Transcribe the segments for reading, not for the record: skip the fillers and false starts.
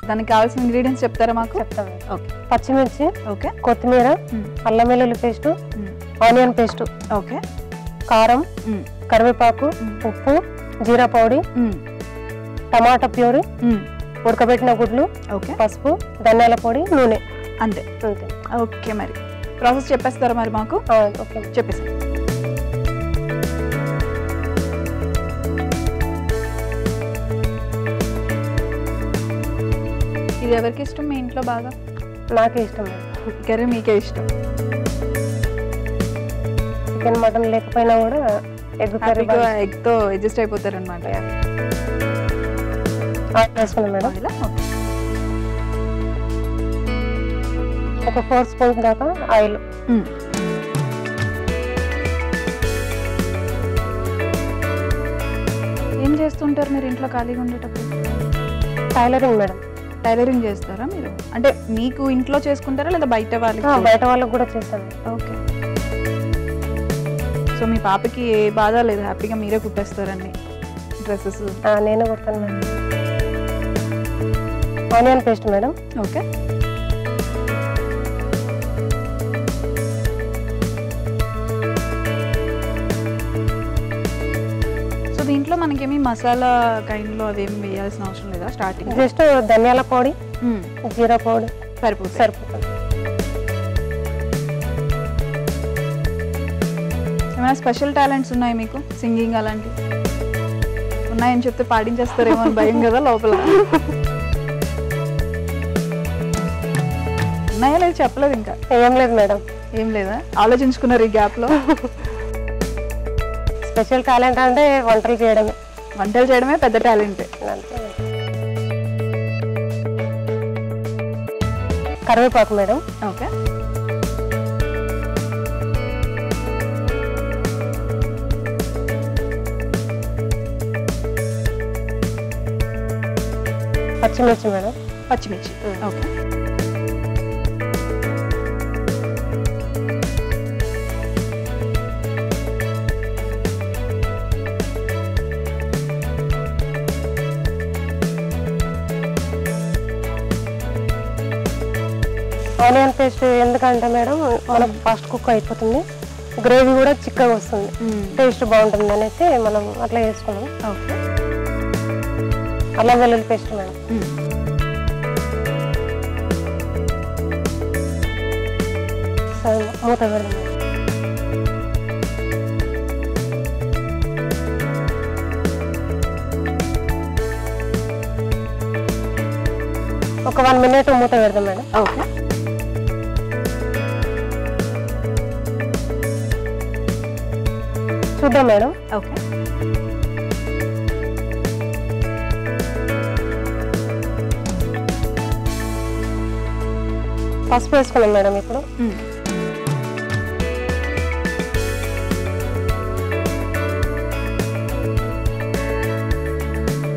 దానికి కావాల్సిన ఇంగ్రీడియంట్స్ చెప్తారా మాకు? చెప్తాను. ఓకే. పచ్చిమిర్చి, ఓకే, కొత్తిమీర, అల్లం వెల్లుల్లి పేస్ట్, ఆనియన్ పేస్ట్, ఓకే, కారం, కరివేపాకు, ఉప్పు, జీరా పౌడర్, టమాటా ప్యూరీ, ఉడకబెట్టిన గుడ్లు, ఓకే, పసుపు, ధనియాల పొడి, నూనె. అంతే. అంతే. ఓకే, మరి ప్రాసెస్ చెప్పేస్తారా మరి మాకు? ఓకే, చెప్పేసి. ఇది ఎవరికి ఇష్టం మీ ఇంట్లో బాగా? నాకే ఇష్టం. కర్రీ మీకే ఇష్టం. చికెన్ మటన్ లేకపోయినా కూడా ఎగ్ కర్రీ ఎగ్తో అడ్జస్ట్ అయిపోతారు అనమాట. వేసుకున్నాం మేడం. ఒక 4 స్పూన్స్ దాకా ఆయిల్. ఏం చేస్తుంటారు మీరు ఇంట్లో ఖాళీగా ఉండేటప్పుడు? Tailoring madam. టైలరింగ్ చేస్తారా మీరు? అంటే మీకు ఇంట్లో చేసుకుంటారా లేదా బయట వాళ్ళకి? బయట వాళ్ళకి కూడా చేస్తాను. ఓకే. సో మీ పాపకి ఏ బాధ లేదు, హ్యాపీగా మీరే కుట్టేస్తారండి డ్రెస్సెస్? నేనే కుడతాను madam. Onion paste madam. Okay. So దీంట్లో మనకేమి మసాలా కైండ్లో అవేమి వేయాల్సిన అవసరం లేదా? స్టార్టింగ్ జస్ట్ ధనియాల పొడి, జీరా పౌడర్ సరిపోతుంది. ఏమైనా స్పెషల్ టాలెంట్స్ ఉన్నాయి మీకు? సింగింగ్ అలాంటివి ఉన్నాయని చెప్తే పాడించేస్తారేమో అని భయం కదా లోపల. ఉన్నాయా లేదు చెప్పలేదు ఇంకా? ఏం లేదు మేడం. ఏం లేదా? ఆలోచించుకున్నారు ఈ గ్యాప్లో? స్పెషల్ టాలెంట్ అంటే వంటలు చేయడమే. వంటలు చేయడమే పెద్ద టాలెంట్. కరివేపాకు మేడం. ఓకే. పచ్చిమిర్చి మేడం. పచ్చిమిర్చి. ఓకే. ఆనియన్ పేస్ట్ ఎందుకంటే మేడం మనకు ఫాస్ట్ కుక్ అయిపోతుంది, గ్రేవీ కూడా చిక్కగా వస్తుంది, టేస్ట్ బాగుంటుంది అనేసి మనం అట్లా వేసుకున్నాం. ఓకే. అల్లం వెల్లుల్లి పేస్ట్ మేడం. సరే మూత పెడదాం. ఒక 1 minute మూత పెడదాం మేడం. ఓకే. చూద్దాం మేడం. ఓకే. పసుపు వేసుకున్నాం మేడం. ఇప్పుడు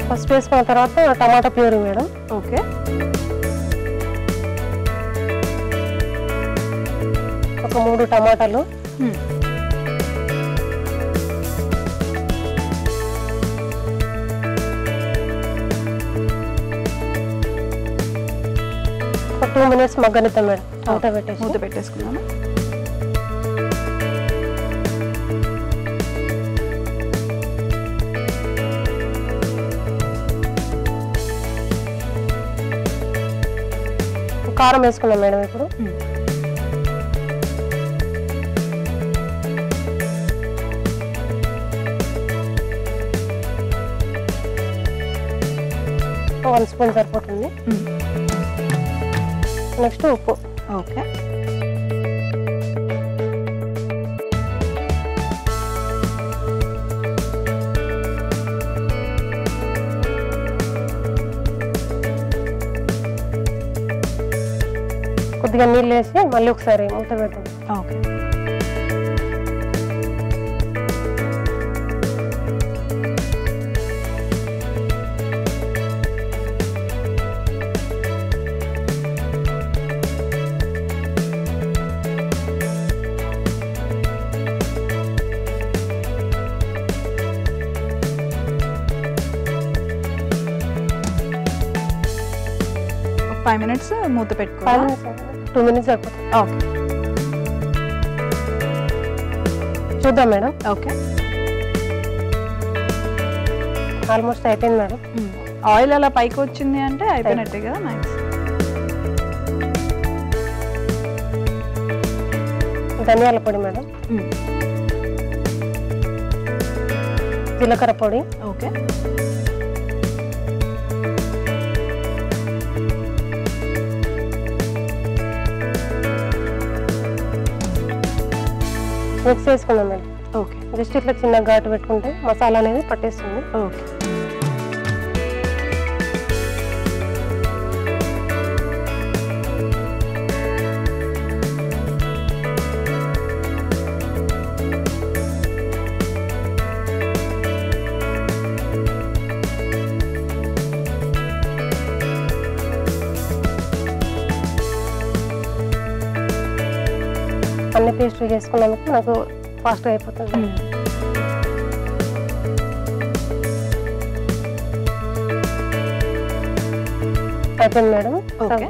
పసుపు వేసుకున్న తర్వాత టమాటా ప్యూరీ మేడం. ఓకే. ఒక 3 టమాటాలు, ఒక 2 minutes మగ్గనిద్దాం మేడం. మూత పెట్టేసుకున్నాము. కారం వేసుకున్నాం మేడం. ఇప్పుడు ఒక 1 స్పూన్ సరిపోతుంది. నెక్స్ట్ ఉప్పు. ఓకే. కొద్దిగా నీళ్ళు వేసి మళ్ళీ ఒకసారి మూత పెడతాం. ఓకే. 5 minutes మూత పెట్టుకోవాలి. 2 minutes సరిపోతుంది. ఓకే, చూద్దాం మేడం. ఓకే, ఆల్మోస్ట్ అయిపోయింది మేడం. ఆయిల్ అలా పైకి వచ్చింది అంటే అయిపోయినట్టే కదా. నైస్. ధనియాల పొడి మేడం, జీలకర్ర పొడి, ఓకే, మిక్స్ చేసుకుందాం మేడం. ఓకే, జస్ట్ ఇట్లా చిన్న ఘాటు పెట్టుకుంటే మసాలా అనేది పట్టేస్తుంది. ఓకే. అన్ని పేస్ట్లు చేసుకున్నందుకు నాకు ఫాస్ట్గా అయిపోతుంది. అయిపోయింది మేడం. ఓకే.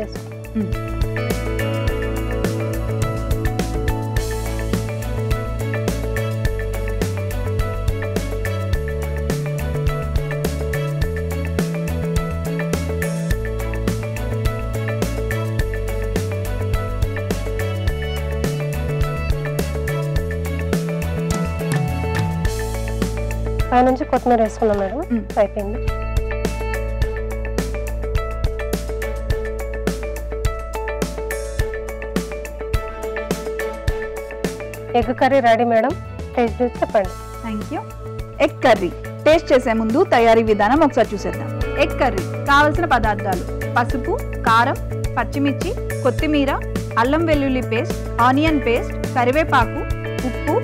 పైనుంచి కొత్తిమీర వేసుకున్నాం మేడం. అయిపోయింది. Egg curry ready madam. Taste చూసి చెప్పండి. Thank you. Egg curry taste చేసే ముందు తయారీ విధానం ఒకసారి చూసేద్దాం. ఎగ్ కర్రీ కావలసిన పదార్థాలు: పసుపు, కారం, పచ్చిమిర్చి, కొత్తిమీర, అల్లం వెల్లుల్లి పేస్ట్, ఆనియన్ పేస్ట్, కరివేపాకు, ఉప్పు,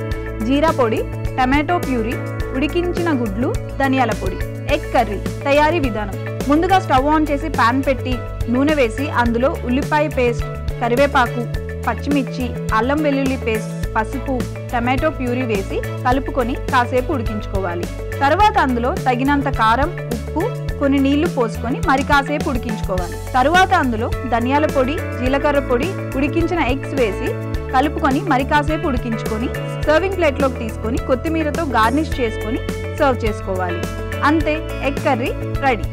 జీరా పొడి, టమాటో ప్యూరీ, ఉడికించిన గుడ్లు, ధనియాల పొడి. ఎగ్ కర్రీ తయారీ విధానం: ముందుగా స్టవ్ ఆన్ చేసి పాన్ పెట్టి నూనె వేసి అందులో ఉల్లిపాయ పేస్ట్, కరివేపాకు, పచ్చిమిర్చి, అల్లం వెల్లుల్లి పేస్ట్, పసుపు, టమాటో ప్యూరీ వేసి కలుపుకొని కాసేపు ఉడికించుకోవాలి. తర్వాత అందులో తగినంత కారం, ఉప్పు, కొన్ని నీళ్లు పోసుకొని మరి కాసేపు ఉడికించుకోవాలి. తరువాత అందులో ధనియాల పొడి, జీలకర్ర పొడి, ఉడికించిన ఎగ్స్ వేసి కలుపుకొని మరి కాసేపు ఉడికించుకొని సర్వింగ్ ప్లేట్లోకి తీసుకొని కొత్తిమీరతో గార్నిష్ చేసుకొని సర్వ్ చేసుకోవాలి. అంతే, ఎగ్ కర్రీ రెడీ.